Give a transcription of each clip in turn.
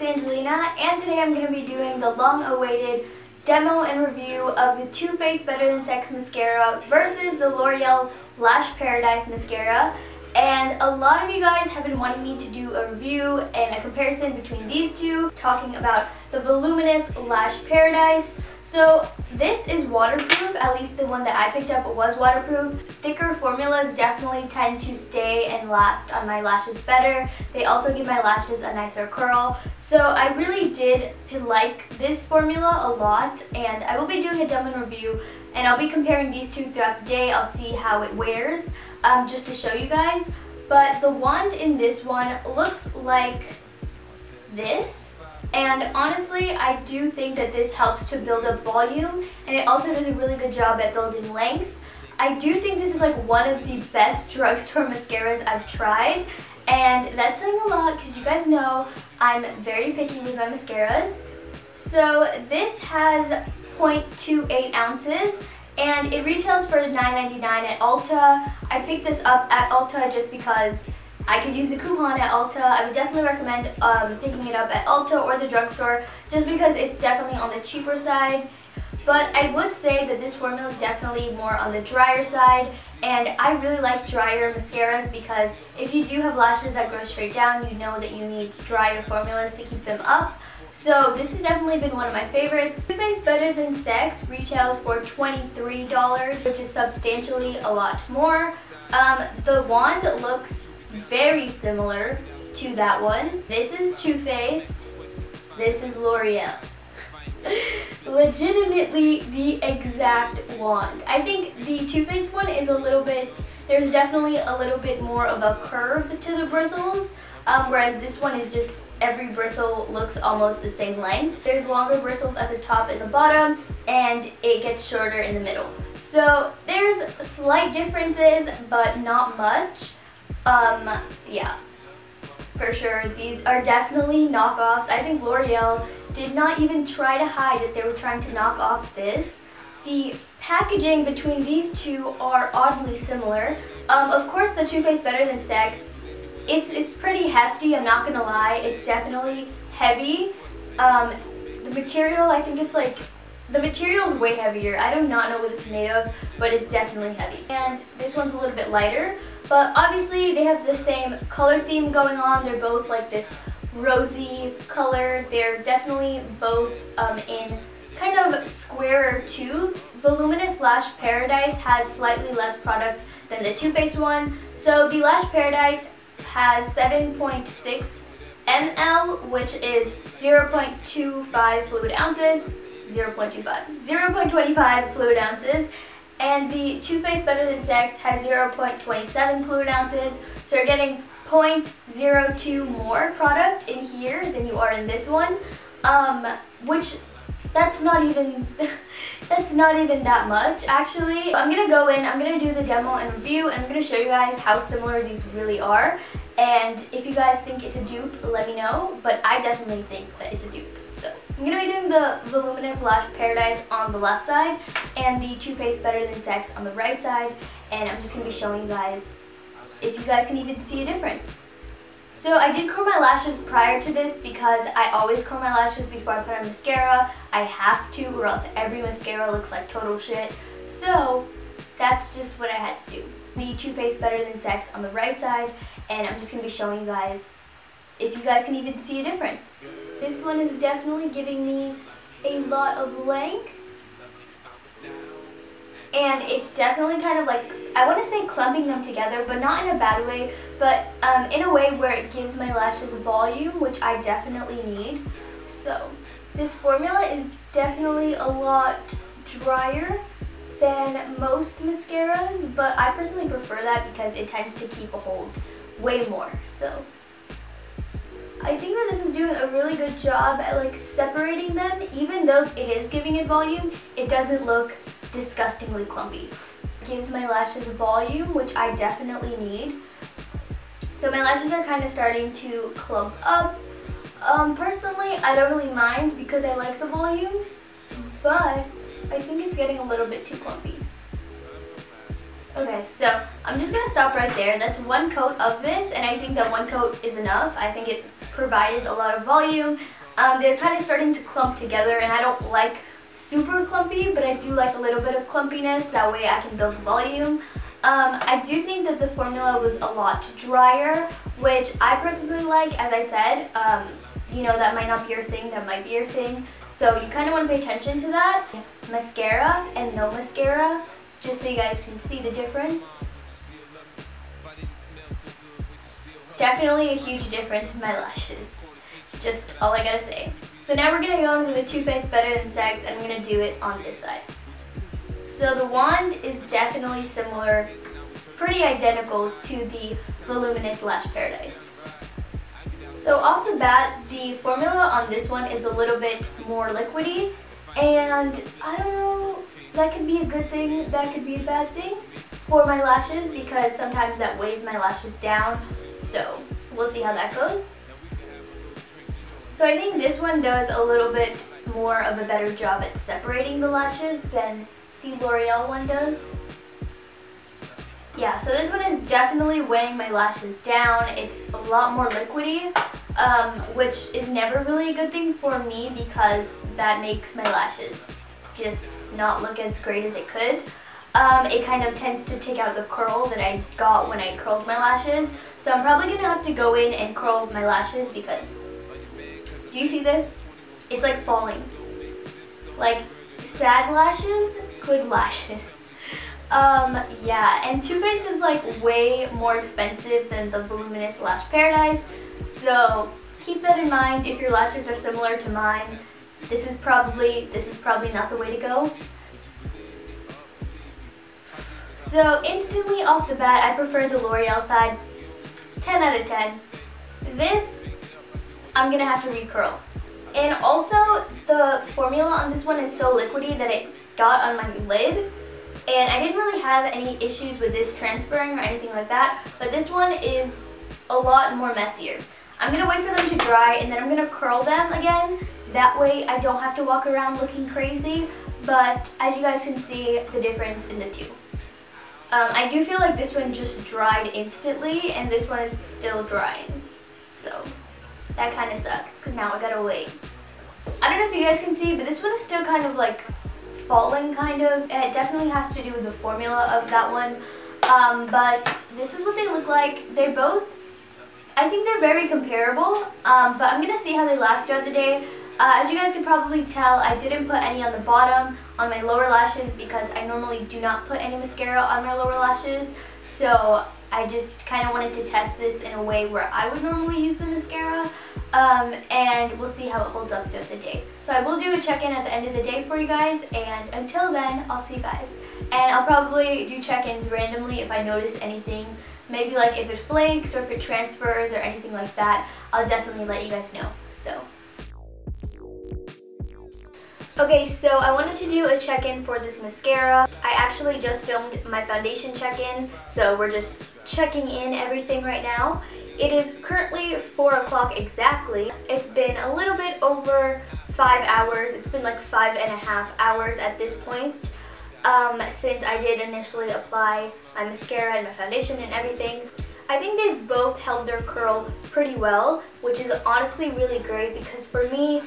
Angelina, and today I'm going to be doing the long-awaited demo and review of the Too Faced Better Than Sex Mascara versus the L'Oreal Lash Paradise Mascara. And a lot of you guys have been wanting me to do a review and a comparison between these two, talking about the voluminous Lash Paradise. So this is waterproof, at least the one that I picked up was waterproof. Thicker formulas definitely tend to stay and last on my lashes better. They also give my lashes a nicer curl. So I really did like this formula a lot, and I will be doing a demo and review, and I'll be comparing these two throughout the day. I'll see how it wears, just to show you guys. But the wand in this one looks like this. And honestly, I do think that this helps to build up volume, and it also does a really good job at building length. I do think this is like one of the best drugstore mascaras I've tried, and that's saying a lot because you guys know I'm very picky with my mascaras. So this has 0.28 ounces, and it retails for $9.99 at Ulta. I picked this up at Ulta just because I could use a coupon at Ulta. I would definitely recommend picking it up at Ulta or the drugstore, just because it's definitely on the cheaper side. But I would say that this formula is definitely more on the drier side, and I really like drier mascaras because if you do have lashes that grow straight down, you know that you need drier formulas to keep them up. So this has definitely been one of my favorites. Too Faced Better Than Sex retails for $23, which is substantially a lot more. The wand looks very similar to that one. This is Too Faced, this is L'Oreal. Legitimately the exact wand. I think the Too Faced one is a little bit, there's definitely a little bit more of a curve to the bristles, whereas this one is just every bristle looks almost the same length. There's longer bristles at the top and the bottom, and it gets shorter in the middle. So there's slight differences, but not much. Yeah, for sure, these are definitely knockoffs. I think L'Oreal did not even try to hide that they were trying to knock off this. The packaging between these two are oddly similar. Of course, the Too Faced Better Than Sex, it's pretty hefty, I'm not gonna lie. It's definitely heavy. The material, I think it's like, the material is way heavier. I do not know what it's made of, but it's definitely heavy. And this one's a little bit lighter, but obviously they have the same color theme going on. They're both like this rosy color. They're definitely both in kind of squarer tubes. Voluminous Lash Paradise has slightly less product than the Too Faced one. So the Lash Paradise has 7.6 ml, which is 0.25 fluid ounces. 0.25 fluid ounces, and the Too Faced Better Than Sex has 0.27 fluid ounces, so you're getting 0.02 more product in here than you are in this one, which that's not even that much actually. I'm gonna go in, I'm gonna do the demo and review, and I'm gonna show you guys how similar these really are, and if you guys think it's a dupe, let me know, but I definitely think that it's a dupe. So I'm going to be doing the Voluminous Lash Paradise on the left side and the Too Faced Better Than Sex on the right side, and I'm just going to be showing you guys if you guys can even see a difference. So I did curl my lashes prior to this because I always curl my lashes before I put on mascara. I have to, or else every mascara looks like total shit. So that's just what I had to do. The Too Faced Better Than Sex on the right side, and I'm just going to be showing you guys if you guys can even see a difference. This one is definitely giving me a lot of length, and it's definitely kind of like, I want to say clumping them together, but not in a bad way, but in a way where it gives my lashes volume, which I definitely need. So this formula is definitely a lot drier than most mascaras, but I personally prefer that because it tends to keep a hold way more. So I think that this is doing a really good job at like separating them. Even though it is giving it volume, it doesn't look disgustingly clumpy. It gives my lashes volume, which I definitely need. So my lashes are kind of starting to clump up. Personally, I don't really mind because I like the volume, but I think it's getting a little bit too clumpy. Okay, so I'm just going to stop right there. That's one coat of this, and I think that one coat is enough. I think it provided a lot of volume. They're kind of starting to clump together, and I don't like super clumpy, but I do like a little bit of clumpiness. That way I can build volume. I do think that the formula was a lot drier, which I personally like. As I said, you know, that might not be your thing, that might be your thing. So you kind of want to pay attention to that. Mascara and no mascara, just so you guys can see the difference. Definitely a huge difference in my lashes. Just all I gotta say. So now we're gonna go in with a Too Faced Better Than Sex, and I'm gonna do it on this side. So the wand is definitely similar, pretty identical to the Voluminous Lash Paradise. So off the bat, the formula on this one is a little bit more liquidy, and I don't know, that could be a good thing, that could be a bad thing for my lashes, because sometimes that weighs my lashes down, so we'll see how that goes. So I think this one does a little bit more of a better job at separating the lashes than the L'Oreal one does. Yeah, so this one is definitely weighing my lashes down. It's a lot more liquidy, which is never really a good thing for me because that makes my lashes just not look as great as it could. It kind of tends to take out the curl that I got when I curled my lashes. So I'm probably going to have to go in and curl my lashes because, do you see this? It's like falling. Like sad lashes, good lashes. Yeah, and Too Faced is like way more expensive than the Voluminous Lash Paradise. So keep that in mind if your lashes are similar to mine. This is probably not the way to go. So instantly off the bat, I prefer the L'Oreal side. 10 out of 10. This, I'm gonna have to recurl. And also, the formula on this one is so liquidy that it got on my lid. And I didn't really have any issues with this transferring or anything like that. But this one is a lot more messier. I'm gonna wait for them to dry and then I'm gonna curl them again. That way I don't have to walk around looking crazy. But as you guys can see, the difference in the two. I do feel like this one just dried instantly and this one is still drying. So that kind of sucks because now I gotta wait. I don't know if you guys can see, but this one is still kind of like falling kind of. It definitely has to do with the formula of that one. But this is what they look like. They both, I think they're very comparable, but I'm gonna see how they last throughout the day. As you guys can probably tell, I didn't put any on the bottom on my lower lashes because I normally do not put any mascara on my lower lashes. So I just kind of wanted to test this in a way where I would normally use the mascara. And we'll see how it holds up throughout the day. So I will do a check-in at the end of the day for you guys, and until then, I'll see you guys. And I'll probably do check-ins randomly if I notice anything. Maybe like if it flakes or if it transfers or anything like that, I'll definitely let you guys know. So. Okay, so I wanted to do a check-in for this mascara. I actually just filmed my foundation check-in, so we're just checking in everything right now. It is currently 4 o'clock exactly. It's been a little bit over 5 hours. It's been like 5.5 hours at this point since I did initially apply my mascara and my foundation and everything. I think they've both held their curl pretty well, which is honestly really great because for me,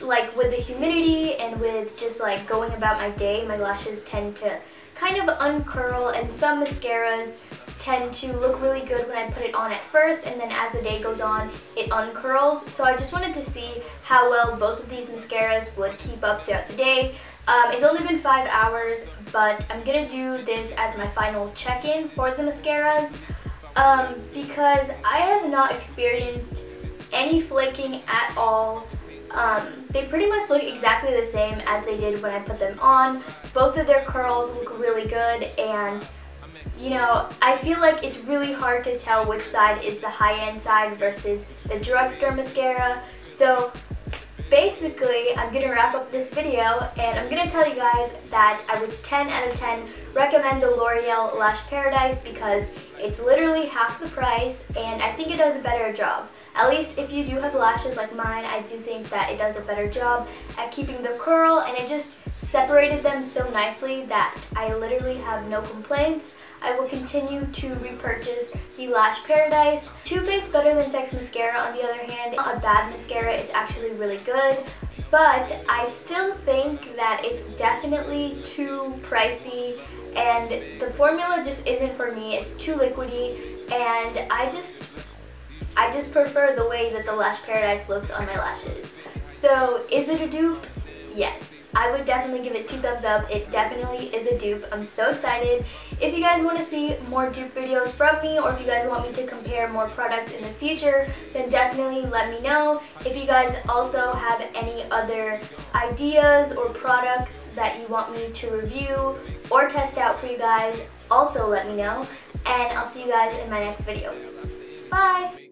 like with the humidity and with just like going about my day, my lashes tend to kind of uncurl, and some mascaras tend to look really good when I put it on at first, and then as the day goes on it uncurls. So I just wanted to see how well both of these mascaras would keep up throughout the day. It's only been 5 hours, but I'm gonna do this as my final check-in for the mascaras because I have not experienced any flaking at all. They pretty much look exactly the same as they did when I put them on. Both of their curls look really good, and you know, I feel like it's really hard to tell which side is the high-end side versus the drugstore mascara. So basically, I'm going to wrap up this video and I'm going to tell you guys that I would 10 out of 10 recommend the L'Oreal Lash Paradise because it's literally half the price and I think it does a better job. At least if you do have lashes like mine, I do think that it does a better job at keeping the curl, and it just separated them so nicely that I literally have no complaints. I will continue to repurchase the Lash Paradise. Too Faced Better Than Sex Mascara, on the other hand, not a bad mascara. It's actually really good. But I still think that it's definitely too pricey and the formula just isn't for me. It's too liquidy and I just prefer the way that the Lash Paradise looks on my lashes. So is it a dupe? Yes. I would definitely give it 2 thumbs up. It definitely is a dupe. I'm so excited. If you guys want to see more dupe videos from me, or if you guys want me to compare more products in the future, then definitely let me know. If you guys also have any other ideas or products that you want me to review or test out for you guys, also let me know. And I'll see you guys in my next video. Bye!